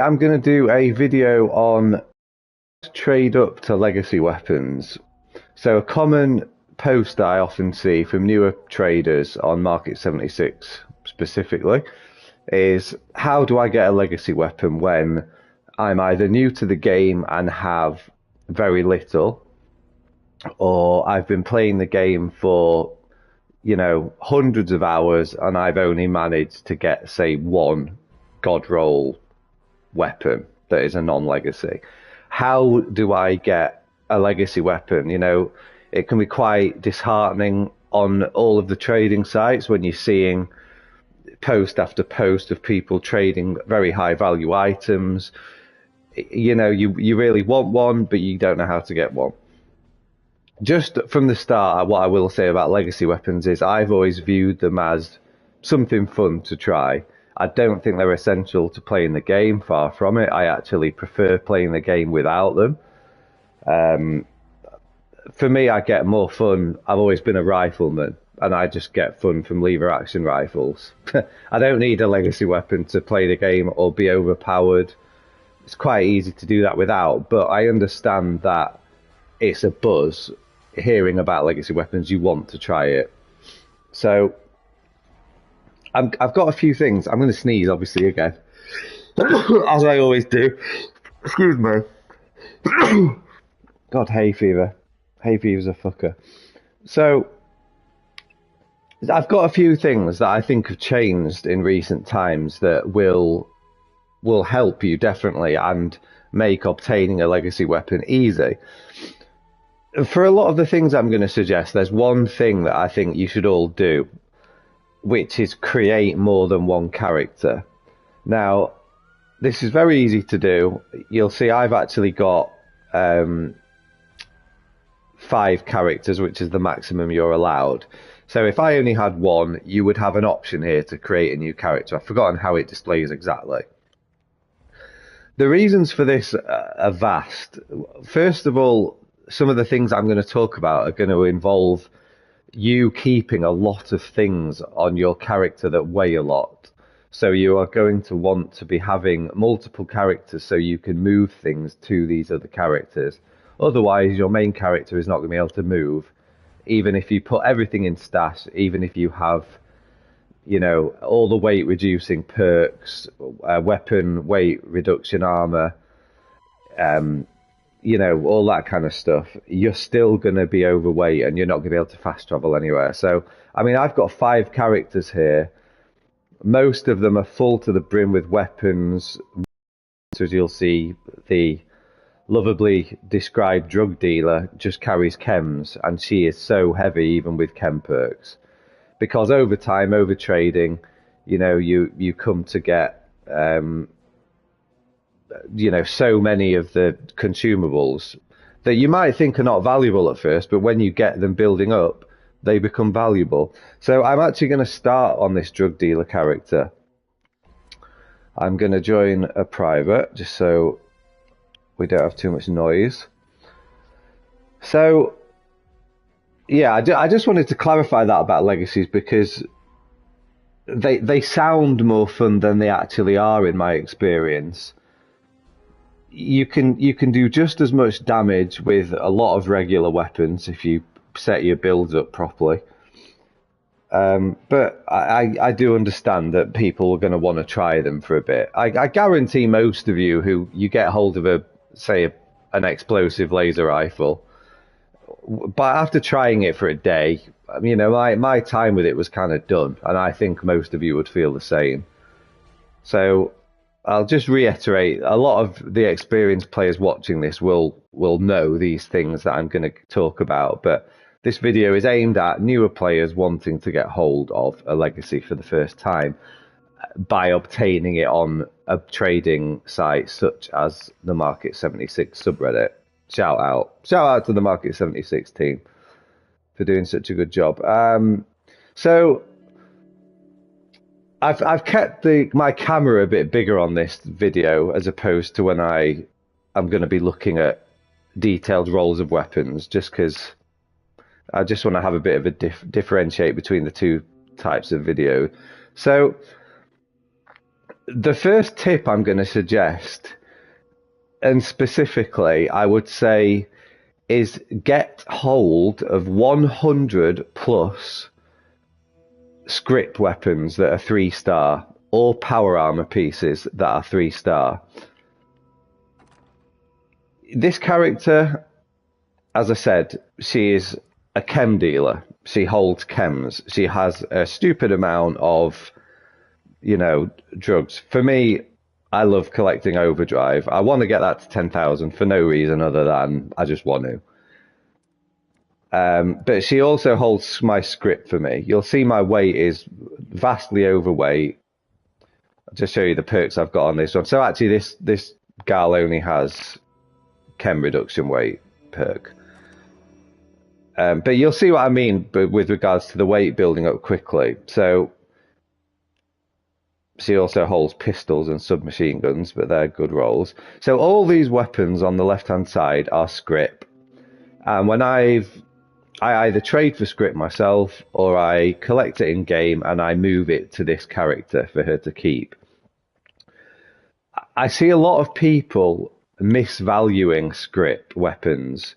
I'm going to do a video on trade up to legacy weapons. So a common post I often see from newer traders on Market 76 specifically is how do I get a legacy weapon when I'm either new to the game and have very little, or I've been playing the game for, hundreds of hours and I've only managed to get, say, one god roll weapon that is a non-legacy. How do I get a legacy weapon? It can be quite disheartening on all of the trading sites when you're seeing post after post of people trading very high value items. You really want one, but you don't know how to get one. Just from the start, what I will say about legacy weapons is I've always viewed them as something fun to try. I don't think they're essential to playing the game, far from it. I actually prefer playing the game without them. For me, I get more fun. I've always been a rifleman, and I just get fun from lever action rifles. I don't need a legacy weapon to play the game or be overpowered. It's quite easy to do that without, but I understand that it's a buzz. Hearing about legacy weapons, you want to try it. So I've got a few things. I'm going to sneeze, obviously, again, as I always do. Excuse me. God, hay fever. Hay fever's a fucker. So I've got a few things that I think have changed in recent times that will help you definitely and make obtaining a legacy weapon easy. For a lot of the things I'm going to suggest, there's one thing that I think you should all do, which is create more than one character. Now, this is very easy to do. You'll see I've actually got 5 characters, which is the maximum you're allowed. So if I only had one, you would have an option here to create a new character. I've forgotten how it displays exactly. The reasons for this are vast. First of all, some of the things I'm going to talk about are going to involve you keeping a lot of things on your character that weigh a lot. So you are going to want to be having multiple characters so you can move things to these other characters. Otherwise, your main character is not going to be able to move, even if you put everything in stash, even if you have, all the weight reducing perks, weapon weight reduction armor, all that kind of stuff. You're still going to be overweight and you're not going to be able to fast travel anywhere. So, I've got 5 characters here. Most of them are full to the brim with weapons. As you'll see, the lovably described drug dealer just carries chems, and she is so heavy even with chem perks. Because over time, over trading, you come to get so many of the consumables that you might think are not valuable at first, but when you get them building up, they become valuable. So I'm actually going to start on this drug dealer character. I'm going to join a private just so we don't have too much noise. So yeah, I just wanted to clarify that about legacies, because they sound more fun than they actually are in my experience. You can do just as much damage with a lot of regular weapons if you set your builds up properly. But I do understand that people are going to want to try them for a bit. I guarantee most of you who you get hold of an explosive laser rifle, but after trying it for a day, my time with it was kind of done, and I think most of you would feel the same. So I'll just reiterate, a lot of the experienced players watching this will know these things that I'm going to talk about, but this video is aimed at newer players wanting to get hold of a legacy for the first time by obtaining it on a trading site such as the Market 76 subreddit. Shout out to the Market 76 team for doing such a good job. So I've kept my camera a bit bigger on this video as opposed to when I'm going to be looking at detailed rolls of weapons, just because I just want to have a bit of a differentiate between the two types of video. So The first tip I'm going to suggest, and specifically, I would say, is get hold of 100 plus scrip weapons that are 3-star, or power armor pieces that are 3-star. This character, as I said, she is a chem dealer. She holds chems. She has a stupid amount of, drugs. For me, I love collecting overdrive. I want to get that to 10,000 for no reason other than I just want to. But she also holds my scrip for me. You'll see my weight is vastly overweight. I'll just show you the perks I've got on this one. So actually this gal only has chem reduction weight perk. But you'll see what I mean with regards to the weight building up quickly. So she also holds pistols and submachine guns, but they're good rolls. So all these weapons on the left-hand side are scrip. And when I either trade for scrip myself, or I collect it in game and I move it to this character for her to keep. I see a lot of people misvaluing scrip weapons.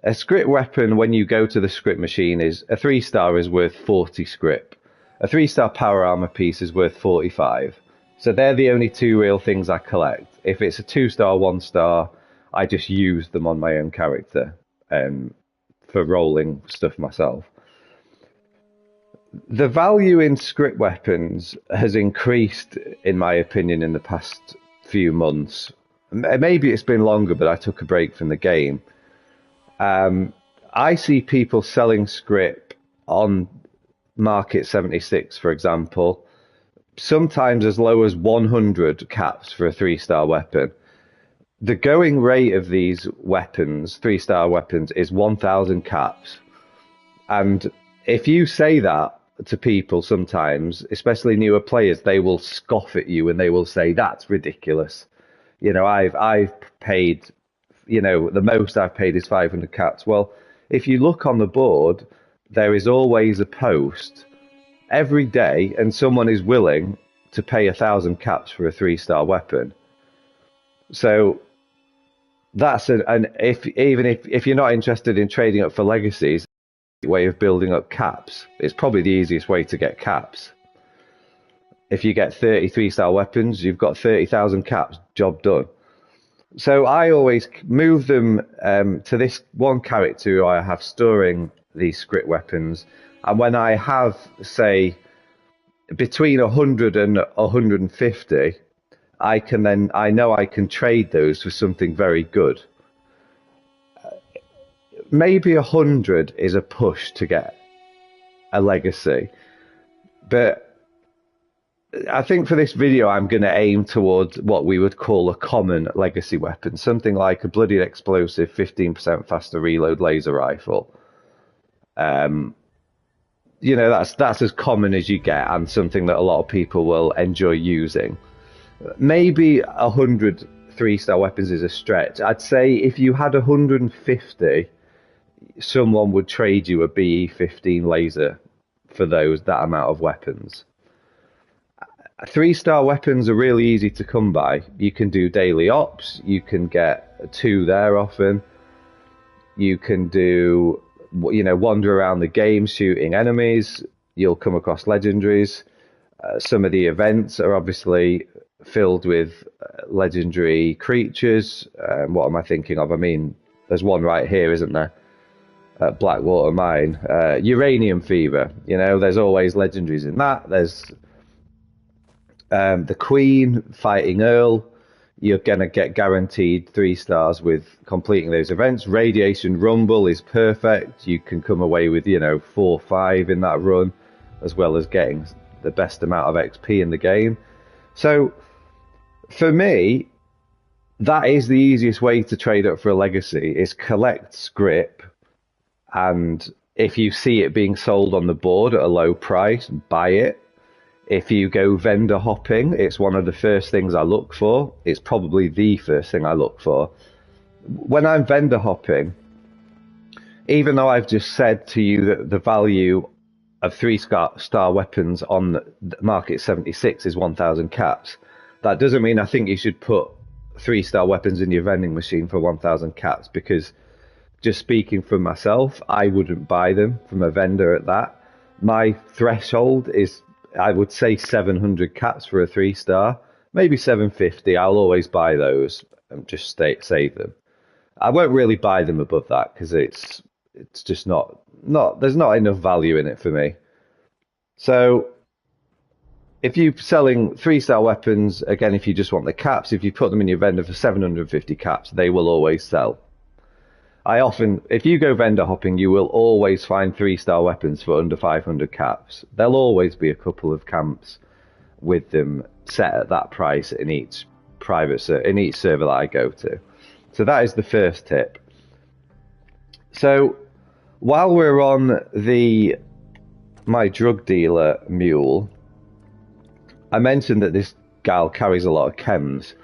A scrip weapon, when you go to the scrip machine, is a 3-star is worth 40 scrip. A 3-star power armor piece is worth 45. So they're the only two real things I collect. If it's a 2-star, 1-star, I just use them on my own character for rolling stuff myself. The value in scrip weapons has increased, in my opinion, in the past few months. Maybe it's been longer, but I took a break from the game. I see people selling scrip on Market 76, for example, sometimes as low as 100 caps for a 3-star weapon. The going rate of these weapons, 3-star weapons, is 1,000 caps. And if you say that to people sometimes, especially newer players, they will scoff at you and they will say, that's ridiculous. I've paid, the most I've paid is 500 caps. Well, if you look on the board, there is always a post every day, and someone is willing to pay 1,000 caps for a 3-star weapon. So that's if you're not interested in trading up for legacies, way of building up caps. It's probably the easiest way to get caps. If you get 30 3-star weapons, you've got 30,000 caps, job done. So I always move them to this one character who I have storing these script weapons, and when I have, say, between 100 and 150, I know I can trade those for something very good. Maybe 100 is a push to get a legacy, but I think for this video I'm going to aim towards what we would call a common legacy weapon, something like a bloodied explosive 15% faster reload laser rifle. That's as common as you get, and something that a lot of people will enjoy using. Maybe 100 3-star weapons is a stretch. I'd say if you had 150, someone would trade you a BE-15 laser for that amount of weapons. 3-star weapons are really easy to come by. You can do daily ops, you can get 2 there often, you can do, wander around the game shooting enemies, you'll come across legendaries. Some of the events are obviously filled with legendary creatures. What am I thinking of? I mean, there's one right here, isn't there? Blackwater Mine. Uranium Fever. There's always legendaries in that. There's the Queen fighting Earl. You're going to get guaranteed 3 stars with completing those events. Radiation Rumble is perfect. You can come away with, 4 5 in that run, as well as getting the best amount of XP in the game. So, for me, that is the easiest way to trade up for a legacy, is collect scrip, and if you see it being sold on the board at a low price, buy it. If you go vendor hopping, it's one of the first things I look for. It's probably the first thing I look for. When I'm vendor hopping, even though I've just said to you that the value of 3-star weapons on the Market 76 is 1,000 caps, That doesn't mean I think you should put 3-star weapons in your vending machine for 1,000 caps, because just speaking for myself, I wouldn't buy them from a vendor at that. My threshold is, I would say, 700 caps for a 3-star, maybe 750. I'll always buy those and just save them. I won't really buy them above that because it's just not there's not enough value in it for me. So if you're selling 3-star weapons, again, if you just want the caps, if you put them in your vendor for 750 caps, they will always sell. If you go vendor hopping, you will always find 3-star weapons for under 500 caps. There'll always be a couple of camps with them set at that price in each in each server that I go to. So that is the first tip. So while we're on my drug dealer mule, I mentioned that this gal carries a lot of chems.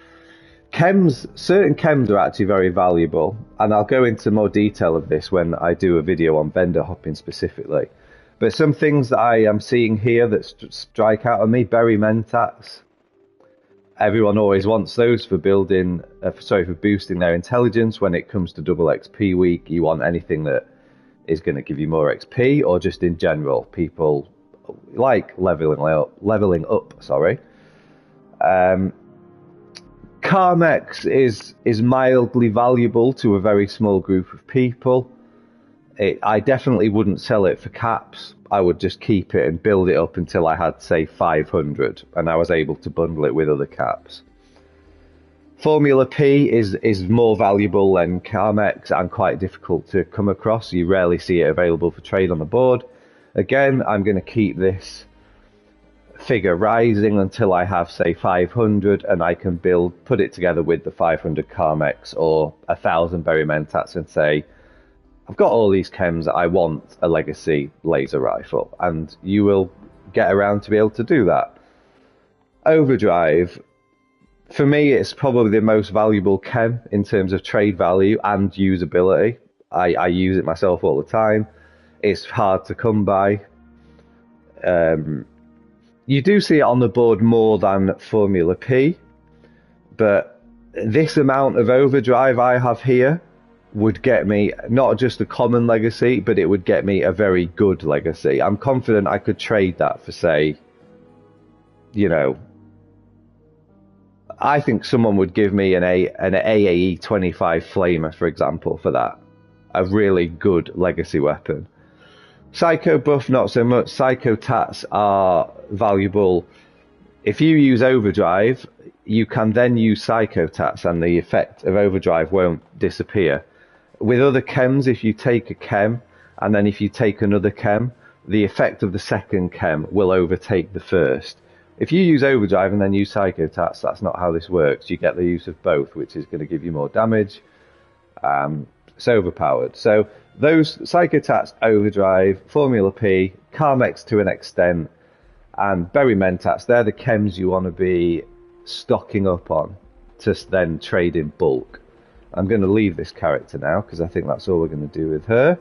Certain chems are actually very valuable, and I'll go into more detail of this when I do a video on vendor hopping specifically. But some things that I am seeing here that strike out on me: berry mentats. Everyone always wants those for boosting their intelligence. When it comes to double XP week, you want anything that is going to give you more XP, or just in general, people like leveling up. Carmex is mildly valuable to a very small group of people. I definitely wouldn't sell it for caps. I would just keep it and build it up until I had, say, 500, and I was able to bundle it with other caps. Formula P is more valuable than Carmex and quite difficult to come across. You rarely see it available for trade on the board. Again, I'm going to keep this figure rising until I have, say, 500, and I can put it together with the 500 Carmex or 1,000 berry mentats and say, I've got all these chems, I want a legacy laser rifle, and you will get around to be able to do that. Overdrive, for me, it's probably the most valuable chem in terms of trade value and usability. I use it myself all the time. It's hard to come by. You do see it on the board more than Formula P, but this amount of overdrive I have here would get me not just a common legacy, but it would get me a very good legacy. I'm confident I could trade that for, say, I think someone would give me an AAE 25 flamer, for example, for that. A really good legacy weapon. Psycho buff, not so much. Psycho tats are valuable. If you use overdrive, you can then use psycho tats, and the effect of overdrive won't disappear. With other chems, if you take a chem and then if you take another chem, the effect of the second chem will overtake the first. If you use overdrive and then use psycho tats, that's not how this works. You get the use of both, which is going to give you more damage. It's overpowered. So those psycho tats, overdrive, Formula P, Carmex to an extent, and berry mentats, they're the chems you want to be stocking up on to then trade in bulk. I'm going to leave this character now because I think that's all we're going to do with her.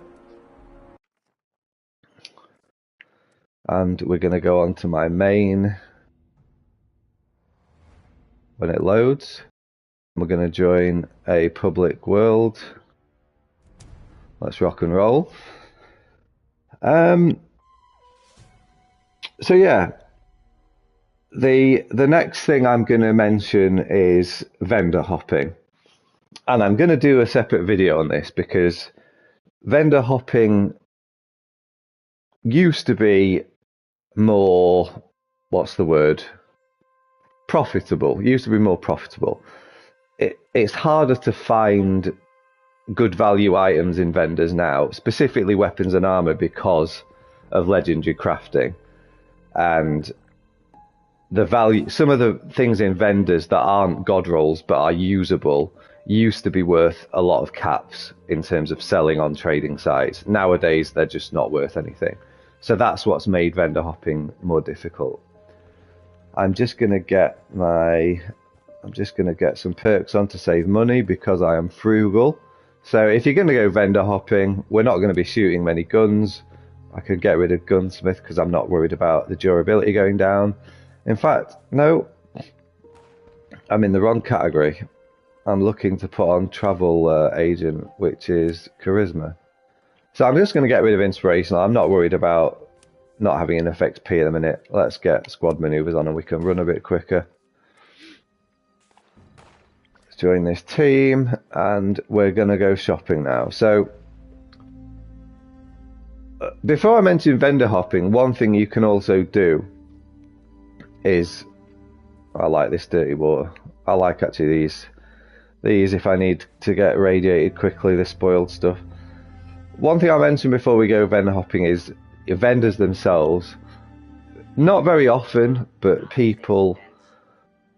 And we're going to go on to my main when it loads. We're going to join a public world. Let's rock and roll. So yeah, the next thing I'm going to mention is vendor hopping. And I'm going to do a separate video on this because vendor hopping used to be more, profitable. Used to be more profitable. It's harder to find good value items in vendors now, specifically weapons and armor, because of legendary crafting. And the value, some of the things in vendors that aren't god rolls but are usable used to be worth a lot of caps in terms of selling on trading sites. Nowadays they're just not worth anything. So that's what's made vendor hopping more difficult. I'm just going to get some perks on to save money because I am frugal. So if you're going to go vendor hopping, we're not going to be shooting many guns. I could get rid of gunsmith because I'm not worried about the durability going down. In fact, no, I'm in the wrong category. I'm looking to put on travel agent, which is charisma. So I'm just going to get rid of inspirational. I'm not worried about not having enough XP at the minute. Let's get squad maneuvers on and we can run a bit quicker. Let's join this team and we're going to go shopping now. So before I mention vendor hopping, one thing you can also do is, I like this dirty water. I like actually these if I need to get radiated quickly, the spoiled stuff. One thing I mentioned before we go vendor hopping is vendors themselves. Not very often, but people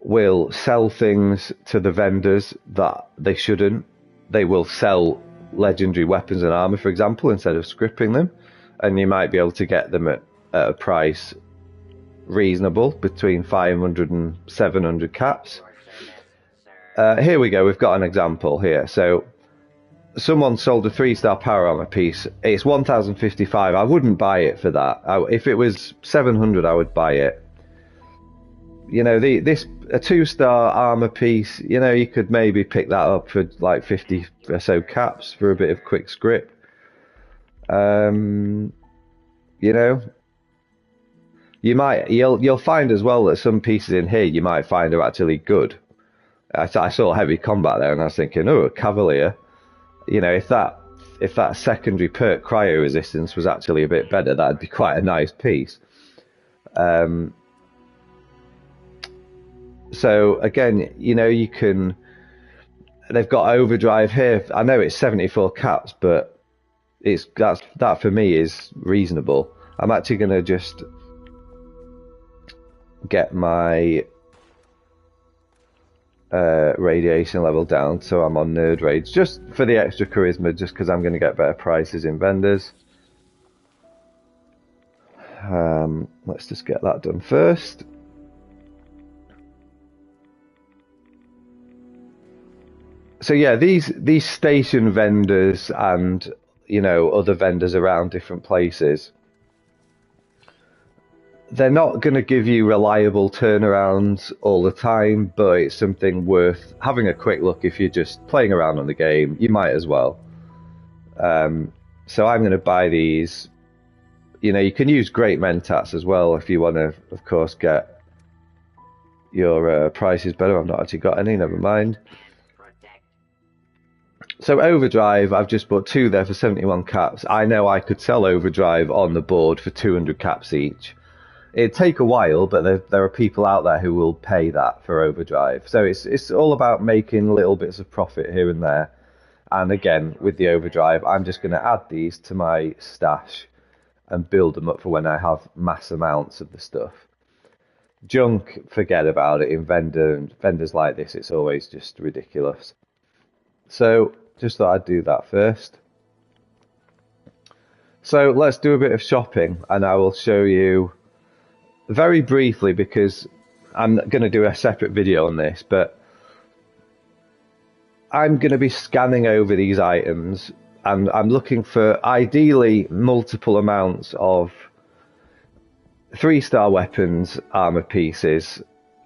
will sell things to the vendors that they shouldn't. They will sell legendary weapons and armor, for example, instead of scripting them, and you might be able to get them at a price reasonable, between 500 and 700 caps. Here we go, we've got an example here. So someone sold a 3-star power armor piece. It's 1055. I wouldn't buy it for that. If it was 700, I would buy it. You know, a 2-star armor piece, you know, you could maybe pick that up for like 50 or so caps for a bit of quick scrip. You know, you'll find as well that some pieces in here you might find are actually good. I saw heavy combat there and I was thinking, oh, a cavalier. You know, if that secondary perk cryo resistance was actually a bit better, that'd be quite a nice piece. So again, you know, they've got overdrive here. I know it's 74 caps, but that for me is reasonable. I'm actually going to just get my radiation level down so I'm on nerd rage, just for the extra charisma, just because I'm going to get better prices in vendors. Let's just get that done first. So yeah, these station vendors and, you know, other vendors around different places, they're not going to give you reliable turnarounds all the time, but it's something worth having a quick look. If you're just playing around on the game, you might as well. So I'm going to buy these. You know, you can use great mentats as well if you want to, of course, get your prices better. I've not actually got any, never mind. So overdrive, I've just bought 2 there for 71 caps. I know I could sell overdrive on the board for 200 caps each. It'd take a while, but there are people out there who will pay that for overdrive. So it's all about making little bits of profit here and there. And again, with the overdrive, I'm just going to add these to my stash and build them up for when I have mass amounts of the stuff. Junk, forget about it. In vendors like this, it's always just ridiculous. So just thought I'd do that first. So let's do a bit of shopping, and I will show you very briefly, because I'm going to do a separate video on this, but I'm going to be scanning over these items, and I'm looking for ideally multiple amounts of 3-star weapons, armor pieces,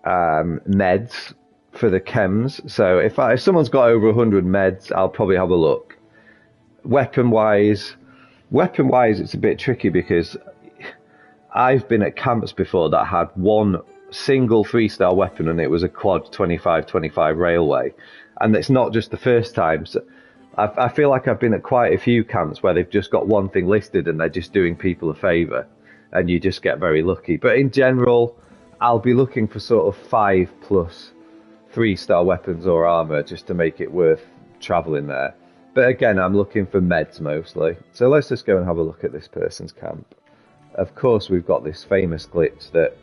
meds for the chems. So if someone's got over 100 meds, I'll probably have a look. Weapon wise, it's a bit tricky because I've been at camps before that had one single 3-star weapon and it was a quad 25-25 railway, and it's not just the first time. So I feel like I've been at quite a few camps where they've just got one thing listed and they're just doing people a favour, and you just get very lucky. But in general, I'll be looking for sort of 5+ 3-star weapons or armour just to make it worth travelling there. But again, I'm looking for meds mostly. So let's just go and have a look at this person's camp. Of course, we've got this famous glitch that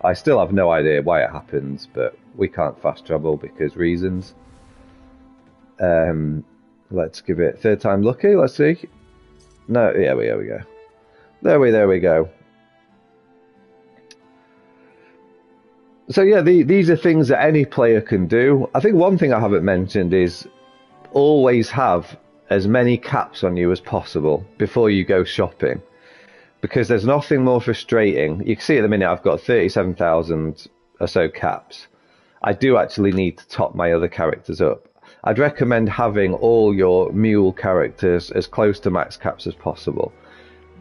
I still have no idea why it happens, but we can't fast travel because reasons. Let's give it third time lucky. Let's see. No, yeah, there we go. There we go. So yeah, these are things that any player can do. I think one thing I haven't mentioned is always have as many caps on you as possible before you go shopping, because there's nothing more frustrating. You can see at the minute I've got 37,000 or so caps, I do actually need to top my other characters up. I'd recommend having all your mule characters as close to max caps as possible,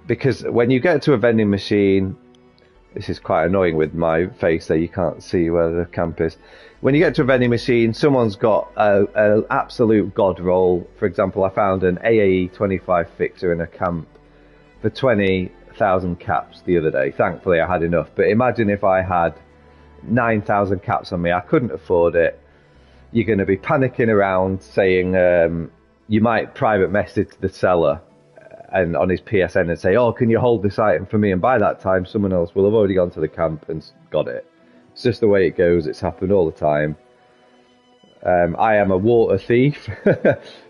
because when you get to a vending machine, this is quite annoying with my face there, you can't see where the camp is. When you get to a vending machine, someone's got an absolute god roll. For example, I found an AAE 25 fixer in a camp for 20,000 caps the other day. Thankfully I had enough, but imagine if I had 9,000 caps on me. I couldn't afford it. You're going to be panicking around saying, you might private message the seller and on his PSN and say, oh, can you hold this item for me? And by that time, someone else will have already gone to the camp and got it. It's just the way it goes. It's happened all the time. I am a water thief.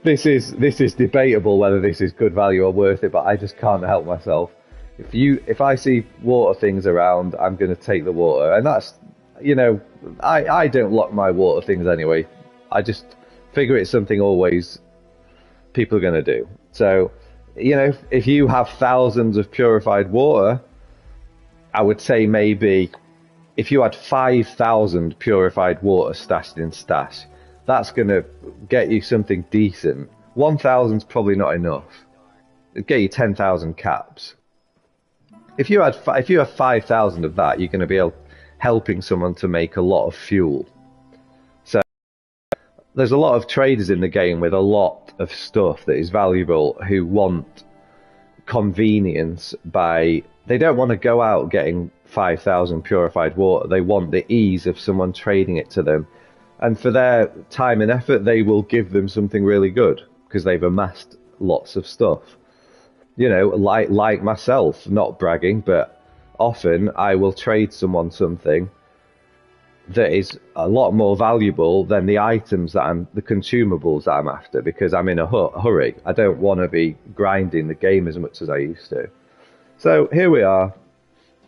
This is debatable whether this is good value or worth it, but I just can't help myself. If I see water things around, I'm going to take the water. And that's, you know, I don't lock my water things anyway. I just figure it's something always people are going to do. So, you know, if you have thousands of purified water, I would say maybe if you had 5,000 purified water stashed in stash, that's going to get you something decent. 1,000's probably not enough. It'd get you 10,000 caps. If you have 5,000 of that, you're going to be helping someone to make a lot of fuel. So there's a lot of traders in the game with a lot of stuff that is valuable who want convenience by, they don't want to go out getting 5,000 purified water. They want the ease of someone trading it to them. And for their time and effort, they will give them something really good because they've amassed lots of stuff. You know, like myself, not bragging, but often I will trade someone something that is a lot more valuable than the items that the consumables that I'm after, because I'm in a hurry. I don't want to be grinding the game as much as I used to. So here we are.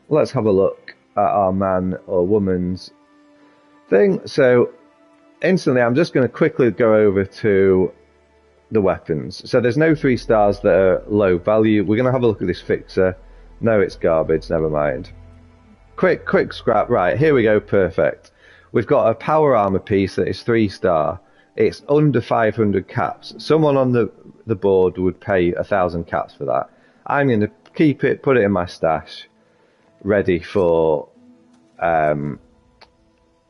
Let's have a look at our man or woman's thing. So instantly, I'm just going to quickly go over to the weapons. So there's no 3 stars that are low value. We're going to have a look at this fixer. No, it's garbage. Never mind. Quick scrap. Right, here we go. Perfect. We've got a power armor piece that is 3 star. It's under 500 caps. Someone on the board would pay 1,000 caps for that. I'm going to keep it, put it in my stash, ready for, you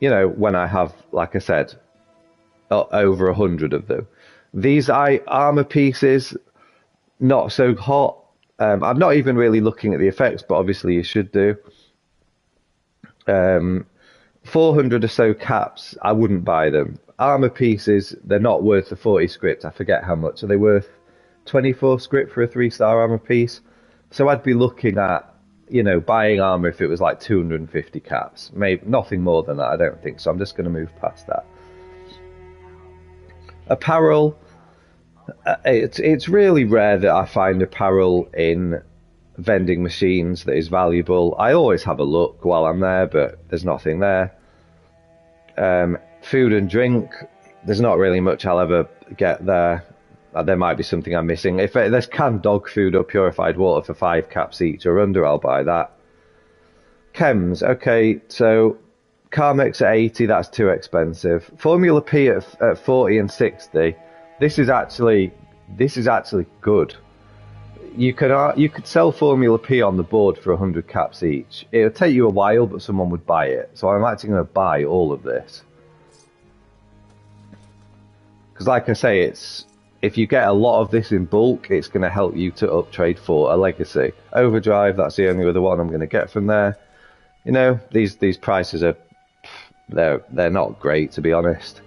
know, when I have, like I said, over 100 of them. These armor pieces, not so hot. I'm not even really looking at the effects, but obviously you should do. 400 or so caps, I wouldn't buy them. Armor pieces, they're not worth the 40 script. I forget how much. Are they worth 24 script for a 3-star armor piece? So I'd be looking at, you know, buying armor if it was like 250 caps. Maybe nothing more than that, I don't think. So I'm just going to move past that. Apparel, it's really rare that I find apparel in vending machines that is valuable. I always have a look while I'm there, but there's nothing there. Food and drink, there's not really much I'll ever get there. There might be something I'm missing. If there's canned dog food or purified water for 5 caps each or under, I'll buy that. Chems, okay, so Carmex at 80, that's too expensive. Formula P at 40 and 60, this is actually good. You could sell Formula P on the board for 100 caps each. It'll take you a while, but someone would buy it. So I'm actually going to buy all of this. Because like I say, if you get a lot of this in bulk, it's going to help you to uptrade for a legacy. Overdrive, that's the only other one I'm going to get from there. You know, these prices are, they're not great, to be honest.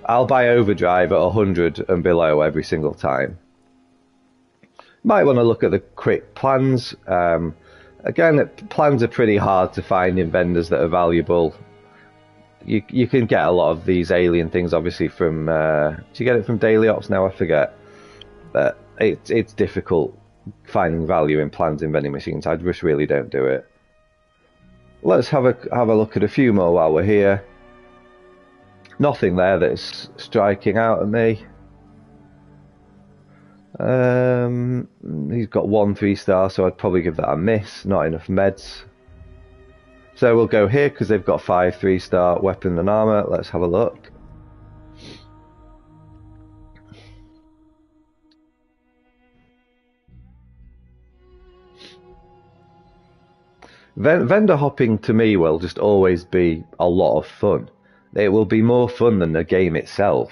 I'll buy Overdrive at 100 and below every single time. Might want to look at the quick plans. Again, plans are pretty hard to find in vendors that are valuable. You can get a lot of these alien things, obviously, from... do you get it from Daily Ops now? I forget. But it's difficult finding value in plans in vending machines. I just really don't do it. Let's have a look at a few more while we're here. Nothing there that's striking out at me. He's got 1 3-star, so I'd probably give that a miss. Not enough meds. So we'll go here because they've got 5 3-star weapon and armor. Let's have a look. Vendor hopping to me will just always be a lot of fun. It will be more fun than the game itself.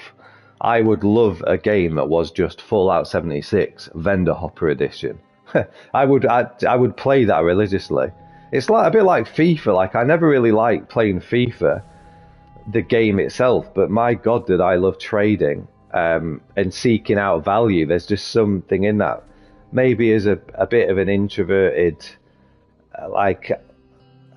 I would love a game that was just Fallout 76 Vendor Hopper Edition. I would play that religiously. It's like a bit like FIFA. Like, I never really liked playing FIFA, the game itself, but my God, did I love trading and seeking out value. There's just something in that. Maybe as a bit of an introverted, like,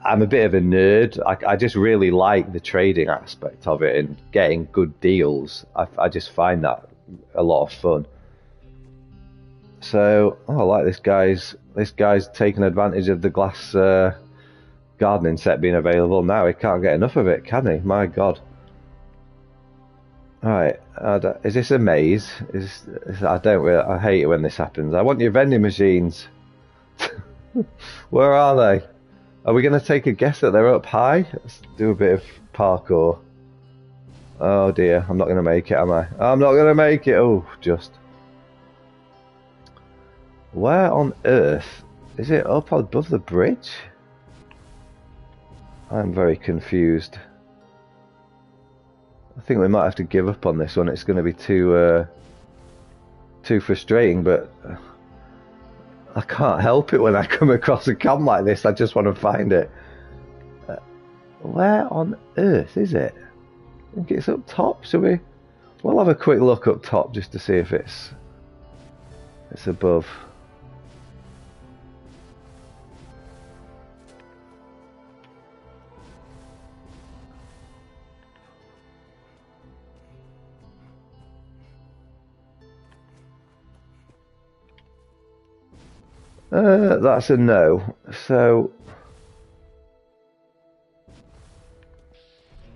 I'm a bit of a nerd. I just really like the trading aspect of it and getting good deals. I just find that a lot of fun. So, I like this guy's taking advantage of the glass gardening set being available now. He can't get enough of it, can he? My God. Alright, is this a maze? I hate it when this happens. I want your vending machines. Where are they? Are we going to take a guess that they're up high? Let's do a bit of parkour. Oh dear, I'm not going to make it, am I? I'm not going to make it. Oh, just. Where on earth? Is it up above the bridge? I'm very confused. I think we might have to give up on this one. It's going to be too frustrating, but I can't help it when I come across a cam like this. I just want to find it. Where on earth is it? I think it's up top. Shall we? We'll have a quick look up top just to see if it's above. That's a no. So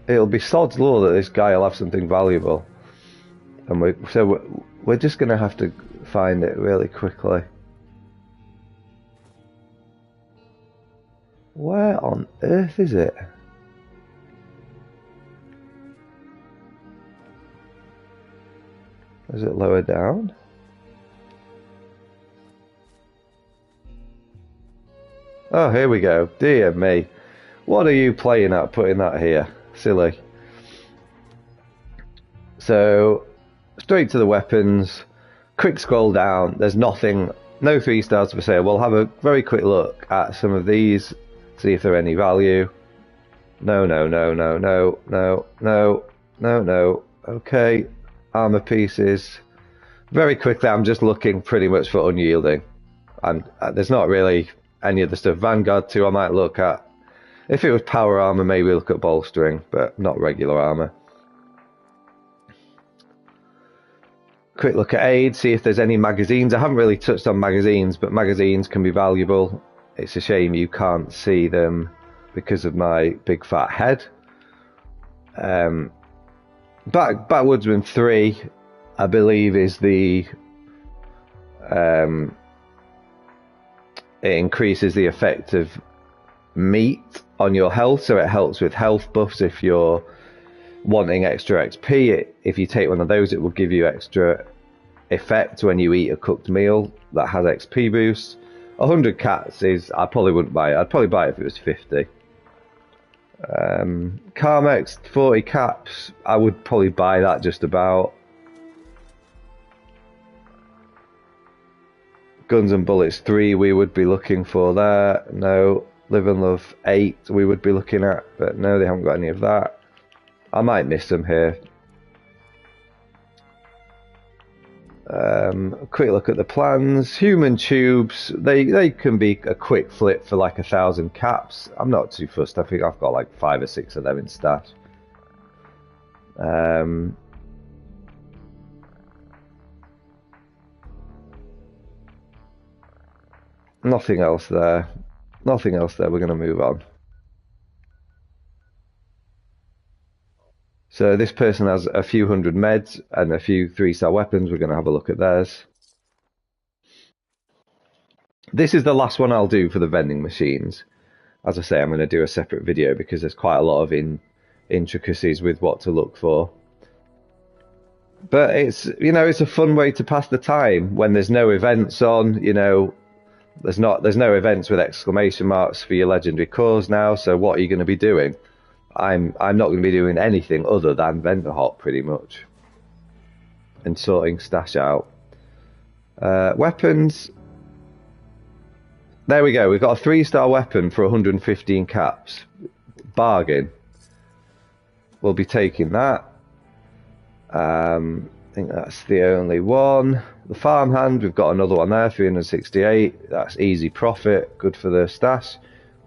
it'll be sod's law that this guy will have something valuable, and we're just gonna have to find it really quickly. Where on earth is it? Is it lower down? Oh, here we go. Dear me. What are you playing at putting that here? Silly. So, straight to the weapons. Quick scroll down. There's nothing, no 3 stars for sale. We'll have a very quick look at some of these. See if they're any value. No, no, no, no, no, no, no, no, no. Okay. Armor pieces. Very quickly, I'm just looking pretty much for unyielding. There's not really any of the stuff. Vanguard 2 I might look at. If it was power armor, maybe look at bolstering, but not regular armor. Quick look at aid, see if there's any magazines. I haven't really touched on magazines, but magazines can be valuable. It's a shame you can't see them because of my big fat head. Backwoodsman 3, I believe, is the it increases the effect of meat on your health, so it helps with health buffs if you're wanting extra XP. If you take one of those, it will give you extra effect when you eat a cooked meal that has XP boost. 100 cats is, I probably wouldn't buy it. I'd probably buy it if it was 50. Carmex 40 caps, I would probably buy that just about. Guns and Bullets 3 we would be looking for there. No. Live and Love 8 we would be looking at, but no, they haven't got any of that. I might miss them here. A quick look at the plans. Human tubes, they can be a quick flip for like 1,000 caps. I'm not too fussed. I think I've got like 5 or 6 of them in stash. Nothing else there. Nothing else there. We're going to move on. So this person has a few hundred meds and a few 3-star weapons. We're going to have a look at theirs. This is the last one I'll do for the vending machines. As I say, I'm going to do a separate video because there's quite a lot of intricacies with what to look for. But it's, you know, it's a fun way to pass the time when there's no events on, you know. There's no events with exclamation marks for your legendary cores now, so what are you going to be doing? I'm not going to be doing anything other than vendor hop pretty much. And sorting stash out. Weapons. There we go, we've got a 3-star weapon for 115 caps. Bargain. We'll be taking that. I think that's the only one. The farmhand, we've got another one there, 368. That's easy profit, good for the stash,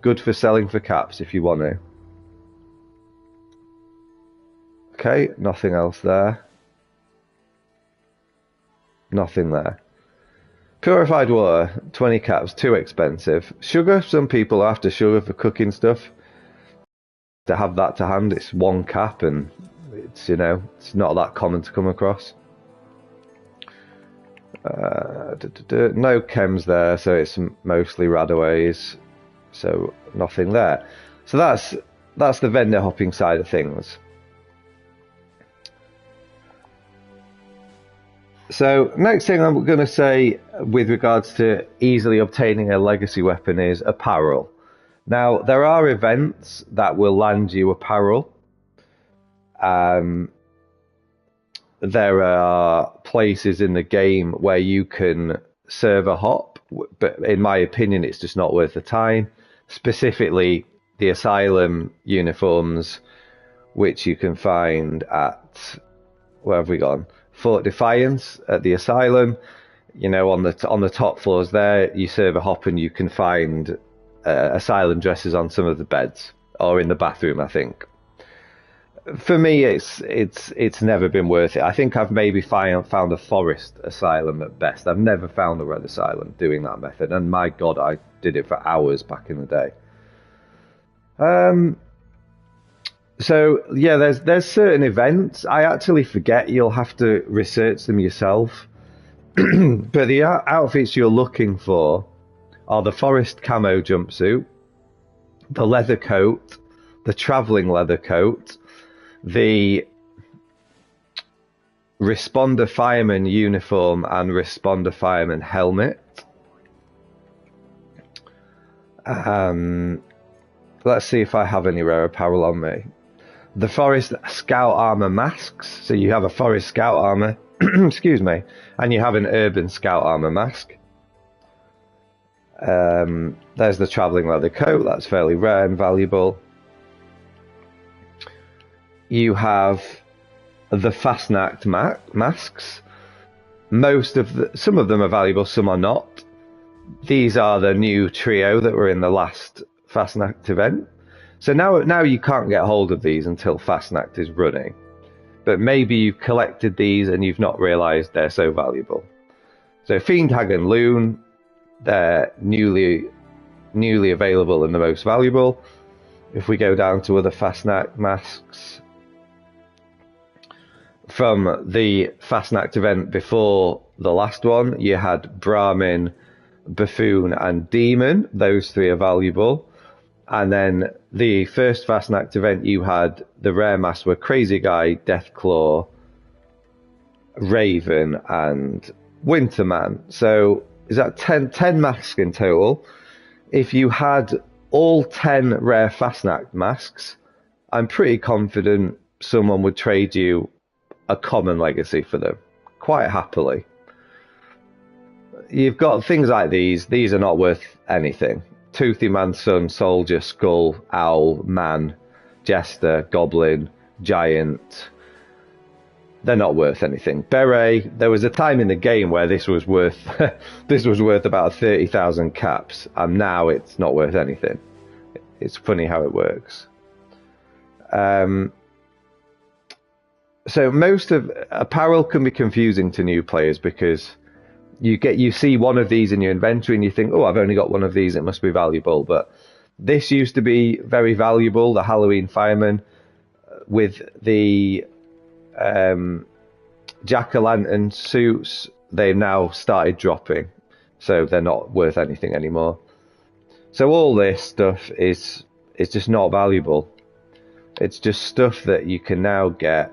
good for selling for caps if you want to. Okay, nothing else there. Nothing there. Purified water, 20 caps, too expensive. Sugar, some people are after sugar for cooking stuff. To have that to hand, it's 1 cap and it's, you know, it's not that common to come across. No chems there, so it's mostly radaways, so nothing there. So that's the vendor hopping side of things. So next thing I'm going to say with regards to easily obtaining a legacy weapon is apparel. Now there are events that will land you apparel. There are places in the game where you can server hop, but in my opinion it's just not worth the time. Specifically the Asylum uniforms, which you can find at, where have we gone? Fort Defiance at the Asylum. You know, on the top floors there, you server hop and you can find Asylum dresses on some of the beds, or in the bathroom, I think. For me, it's never been worth it. I think I've maybe found a forest asylum at best. I've never found a red asylum doing that method, and my god, I did it for hours back in the day. So yeah, there's certain events. I actually forget. You'll have to research them yourself. But the outfits you're looking for are the forest camo jumpsuit, the leather coat, the traveling leather coat, the responder fireman uniform and responder fireman helmet. Let's see if I have any rare apparel on me. The forest scout armor masks. So you have a forest scout armor, excuse me, and you have an urban scout armor mask. There's the traveling leather coat. That's fairly rare and valuable. You have the Fastnacht masks. Some of them are valuable, some are not. These are the new trio that were in the last Fastnacht event. So now you can't get hold of these until Fastnacht is running. But maybe you've collected these and you've not realised they're so valuable. So Fiendhag and Loon, they're newly available and the most valuable. If we go down to other Fastnacht masks, from the Fastnacht event before the last one, you had Brahmin, Buffoon and Demon. Those 3 are valuable. And then the first Fastnacht event, you had the rare masks were Crazy Guy, Deathclaw, Raven and Winterman. So is that 10 masks in total? If you had all 10 rare Fastnacht masks, I'm pretty confident someone would trade you a common legacy for them, quite happily. You've got things like these are not worth anything. Toothy Man, Son, Soldier, Skull, Owl, Man, Jester, Goblin, Giant. They're not worth anything. Beret, there was a time in the game where this was worth about 30,000 caps, and now it's not worth anything. It's funny how it works. So most of apparel can be confusing to new players because you see one of these in your inventory and you think, oh, I've only got one of these, it must be valuable. But this used to be very valuable, the Halloween Fireman, with the jack-o'-lantern suits. They've now started dropping, so they're not worth anything anymore. So all this stuff is just not valuable. It's just stuff that you can now get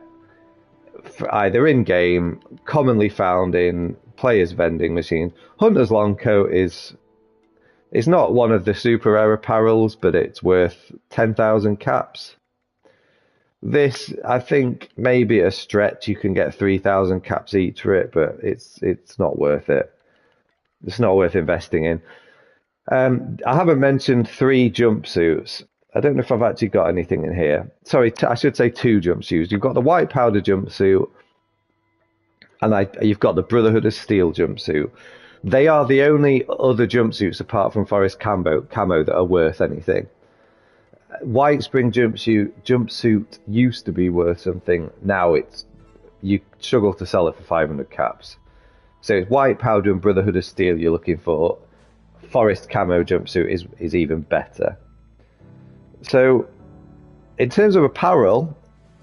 either in game, commonly found in players' vending machines. Hunter's Longcoat is not one of the super rare apparels, but it's worth 10,000 caps. This, I think, maybe a stretch. You can get 3,000 caps each for it, but it's not worth it. It's not worth investing in. I haven't mentioned 3 jumpsuits. I don't know if I've actually got anything in here. Sorry, I should say 2 jumpsuits. You've got the white powder jumpsuit, and you've got the Brotherhood of Steel jumpsuit. They are the only other jumpsuits apart from Forest camo that are worth anything. White Spring jumpsuit used to be worth something. Now you struggle to sell it for 500 caps. So it's white powder and Brotherhood of Steel you're looking for. Forest camo jumpsuit is even better. So in terms of apparel,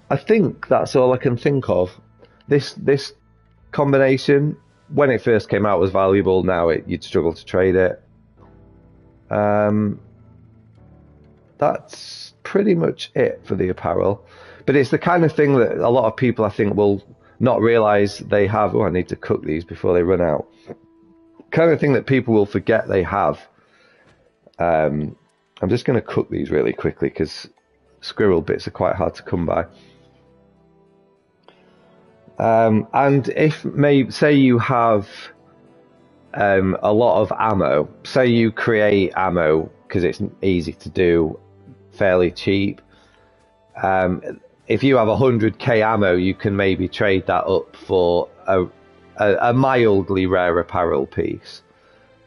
I think that's all I can think of. This combination, when it first came out, was valuable. Now you'd struggle to trade it. That's pretty much it for the apparel. But it's the kind of thing that a lot of people, I think, will not realize they have. Oh, I need to cook these before they run out. Kind of thing that people will forget they have. I'm just going to cook these really quickly because squirrel bits are quite hard to come by. And if say you have a lot of ammo, say you create ammo because it's easy to do, fairly cheap. If you have 100k ammo, you can maybe trade that up for a mildly rare apparel piece.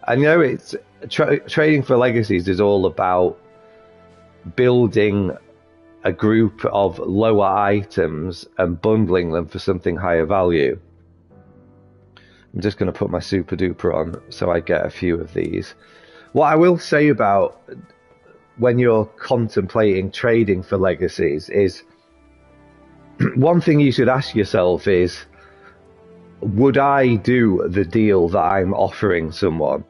And it's trading for legacies is all about building a group of lower items and bundling them for something higher value. I'm just going to put my super duper on so I get a few of these. What I will say about when you're contemplating trading for legacies is one thing you should ask yourself is, would I do the deal that I'm offering someone?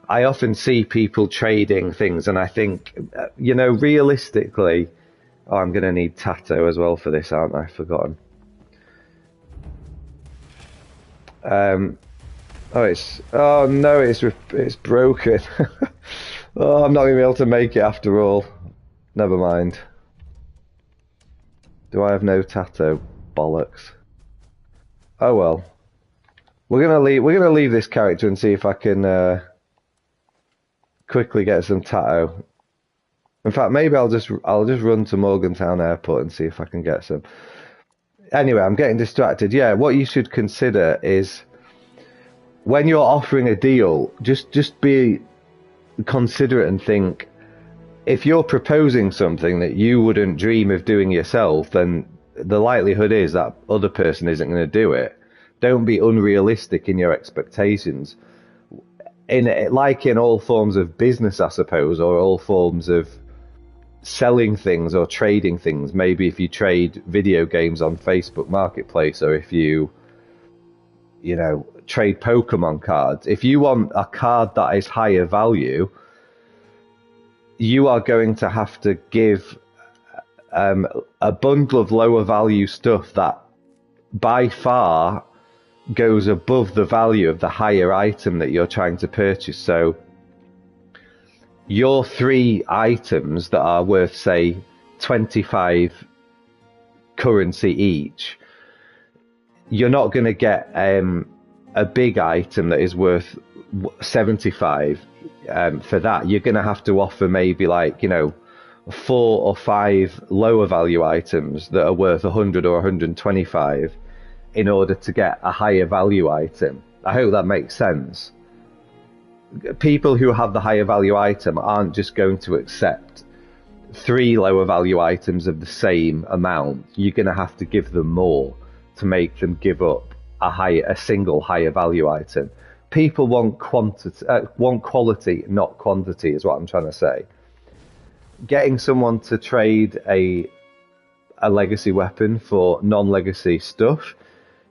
I often see people trading things and I think, realistically, I'm going to need Tato as well for this, aren't I? Forgotten. Oh no, it's broken. Oh, I'm not going to be able to make it after all. Never mind. Do I have no Tato? Bollocks. Oh well. We're gonna leave this character and see if I can quickly get some Tato. In fact, maybe I'll just run to Morgantown Airport and see if I can get some. Anyway, I'm getting distracted. Yeah, what you should consider is when you're offering a deal, just be considerate and think, if you're proposing something that you wouldn't dream of doing yourself, then the likelihood is that other person isn't going to do it. Don't be unrealistic in your expectations. In all forms of business, I suppose, or all forms of selling things or trading things. Maybe if you trade video games on Facebook Marketplace, or if you trade Pokemon cards, if you want a card that is higher value, you are going to have to give a bundle of lower value stuff that by far goes above the value of the higher item that you're trying to purchase. So your 3 items that are worth, say, 25 currency each, you're not going to get a big item that is worth 75 for that. You're going to have to offer maybe 4 or 5 lower value items that are worth 100 or 125 in order to get a higher value item. I hope that makes sense. People who have the higher value item aren't just going to accept 3 lower value items of the same amount. You're going to have to give them more to make them give up a single higher value item. People want quality, not quantity, is what I'm trying to say. Getting someone to trade a legacy weapon for non-legacy stuff,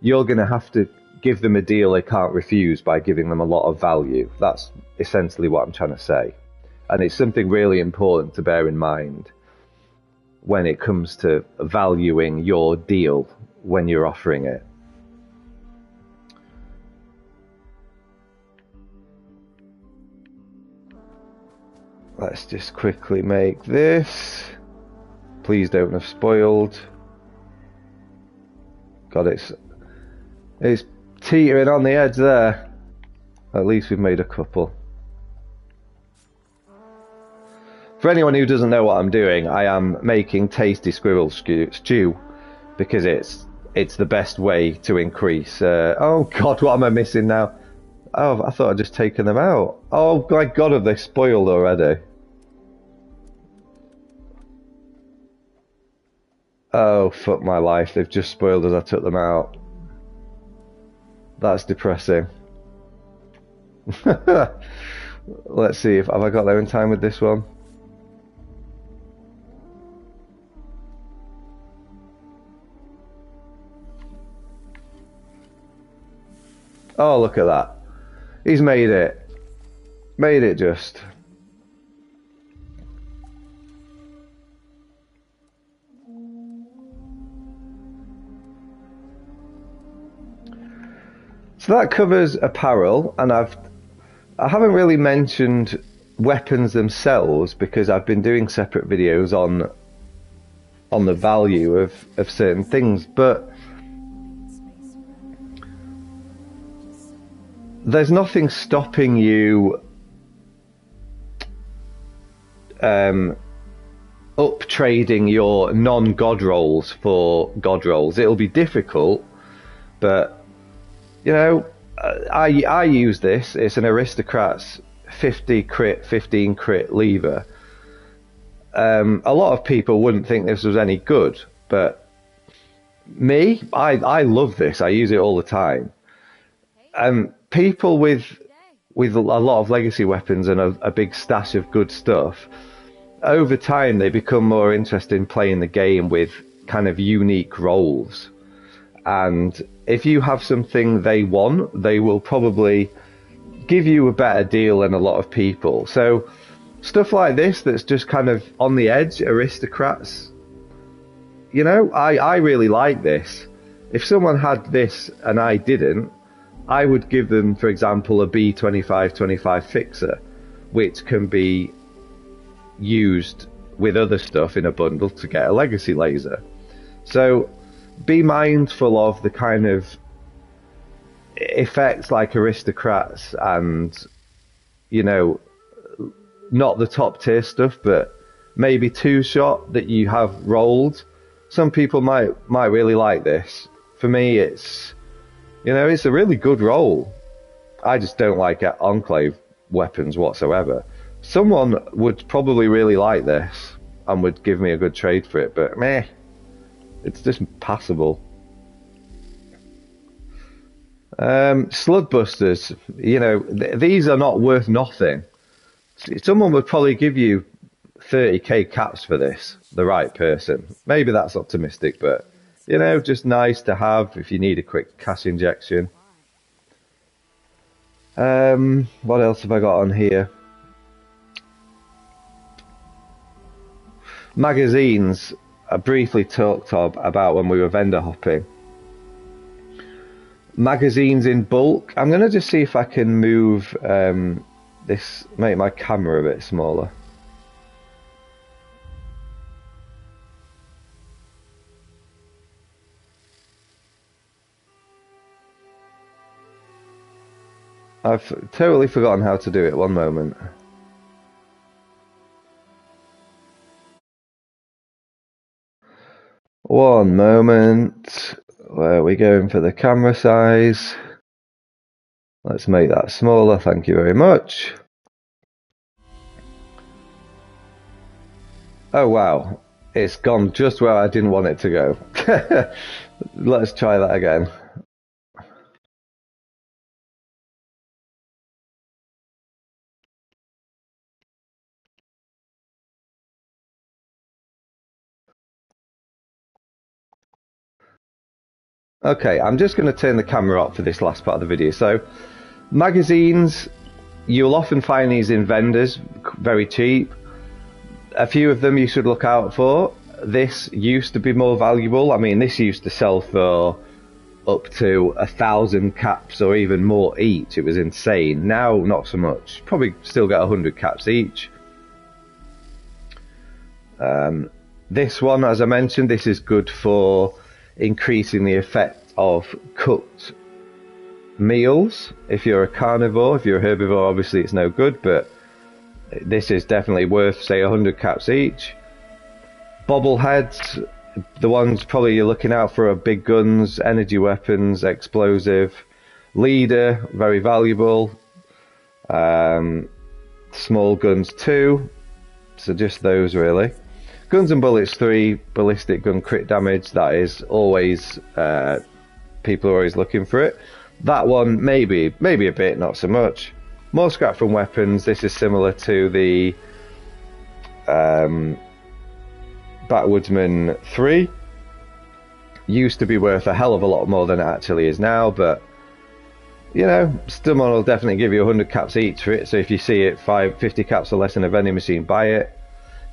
you're going to have to give them a deal they can't refuse by giving them a lot of value. That's essentially what I'm trying to say. And it's something really important to bear in mind when it comes to valuing your deal when you're offering it. Let's just quickly make this. Please don't have spoiled. God, it's teetering on the edge there. At least we've made a couple. For anyone who doesn't know what I'm doing, I am making tasty squirrel stew because it's the best way to increase. Oh God, what am I missing now? Oh, I thought I'd just taken them out. Oh my God, have they spoiled already? Oh, fuck my life, they've just spoiled as I took them out. That's depressing. Let's see, have I got there in time with this one? Oh, look at that. He's made it. Made it just. So that covers apparel, and I haven't really mentioned weapons themselves because I've been doing separate videos on the value of certain things, but there's nothing stopping you up trading your non-god rolls for god rolls. It'll be difficult, but you know, I use this. It's an Aristocrat's 50 crit, 15 crit lever. A lot of people wouldn't think this was any good, but me, I love this. I use it all the time. People with a lot of legacy weapons and a big stash of good stuff, over time they become more interested in playing the game with kind of unique rolls. And if you have something they want, they will probably give you a better deal than a lot of people. So stuff like this that's just kind of on the edge, Aristocrats, you know, I really like this. If someone had this and I didn't, I would give them, for example, a B2525 fixer, which can be used with other stuff in a bundle to get a legacy laser. So be mindful of the kind of effects like Aristocrats and, you know, not the top tier stuff, but maybe two shot that you have rolled. Some people might really like this. For me, it's, you know, it's a really good roll. I just don't like Enclave weapons whatsoever. Someone would probably really like this and would give me a good trade for it, but meh. It's just passable. Sludbusters, you know, these are not worth nothing. Someone would probably give you 30k caps for this, the right person. Maybe that's optimistic, but, you know, just nice to have if you need a quick cash injection. What else have I got on here? Magazines. I briefly talked about when we were vendor hopping. Magazines in bulk. I'm going to just see if I can move this, make my camera a bit smaller. I've totally forgotten how to do it. One moment. One moment. Where are we going for the camera size? Let's make that smaller, thank you very much. Oh wow, it's gone just where I didn't want it to go. Let's try that again. Okay, I'm just going to turn the camera off for this last part of the video. So, magazines, You'll often find these in vendors, very cheap. A few of them you should look out for. This used to be more valuable. I mean, this used to sell for up to 1,000 caps or even more each. It was insane. Now, not so much. Probably still get 100 caps each. This one, as I mentioned, this is good for increasing the effect of cooked meals. If you're a carnivore, if you're a herbivore, obviously it's no good, but this is definitely worth, say, 100 caps each. Bobbleheads, the ones probably you're looking out for are big guns, energy weapons, explosive. Leader, very valuable. Small guns 2, so just those really. Guns and bullets 3, ballistic gun crit damage, that is always, people are always looking for it. That one, maybe a bit, not so much. More scrap from weapons, this is similar to the Backwoodsman 3. Used to be worth a hell of a lot more than it actually is now, but you know, someone will definitely give you 100 caps each for it, so if you see it 50 caps or less in a vending machine, buy it.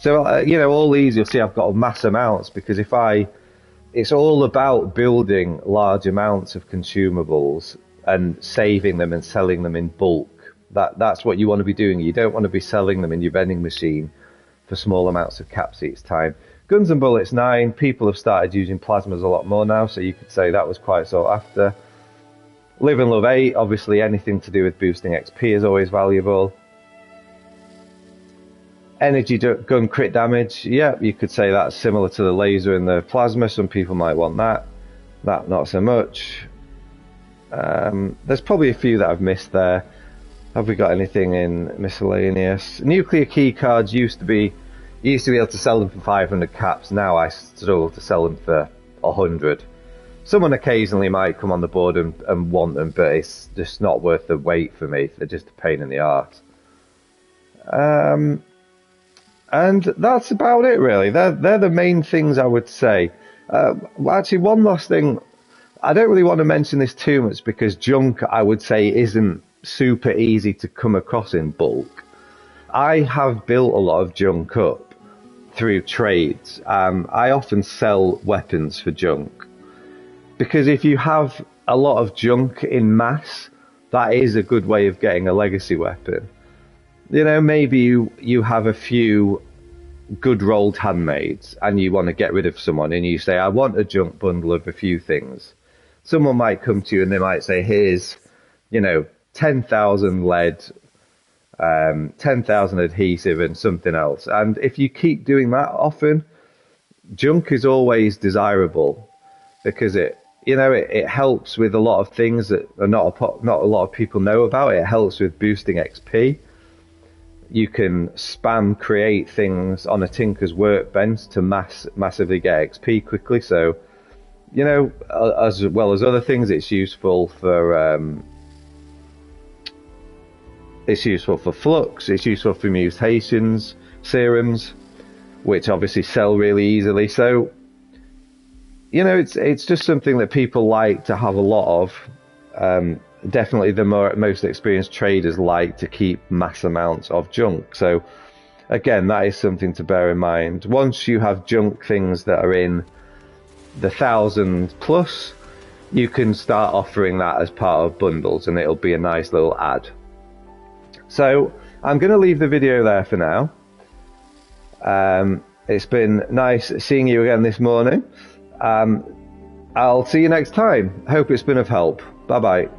So, you know, all these you'll see I've got mass amounts, because it's all about building large amounts of consumables and saving them and selling them in bulk. That's what you want to be doing. You don't want to be selling them in your vending machine for small amounts of caps each time. Guns and bullets 9, people have started using plasmas a lot more now, so you could say that was quite sought after. Live and love 8, obviously anything to do with boosting XP is always valuable. Energy gun crit damage, yeah, you could say that's similar to the laser and the plasma. Some people might want that. That not so much. There's probably a few that I've missed there. Have we got anything in miscellaneous? Nuclear key cards used to be able to sell them for 500 caps. Now I struggle to sell them for 100. Someone occasionally might come on the board and want them, but it's just not worth the wait for me. They're just a pain in the arse. And that's about it, really. They're the main things I would say. Actually, one last thing. I don't really want to mention this too much, because junk, I would say, isn't super easy to come across in bulk. I have built a lot of junk up through trades. I often sell weapons for junk, because if you have a lot of junk in mass, that is a good way of getting a legacy weapon. You know, maybe you have a few good rolled handmaids and you want to get rid of someone, and you say, I want a junk bundle of a few things. Someone might come to you and they might say, here's, you know, 10,000 lead, 10,000 adhesive and something else. And if you keep doing that often, junk is always desirable, because it helps with a lot of things that are not a lot of people know about. It helps with boosting XP. You can spam create things on a tinker's workbench to massively get XP quickly. So, you know, as well as other things, it's useful for flux. It's useful for mutations, serums, which obviously sell really easily. So, you know, it's just something that people like to have a lot of. Definitely the most experienced traders like to keep mass amounts of junk. So again, that is something to bear in mind. Once you have junk things that are in the 1,000 plus, you can start offering that as part of bundles, and it'll be a nice little ad. So I'm going to leave the video there for now. It's been nice seeing you again this morning. I'll see you next time. Hope it's been of help. Bye bye.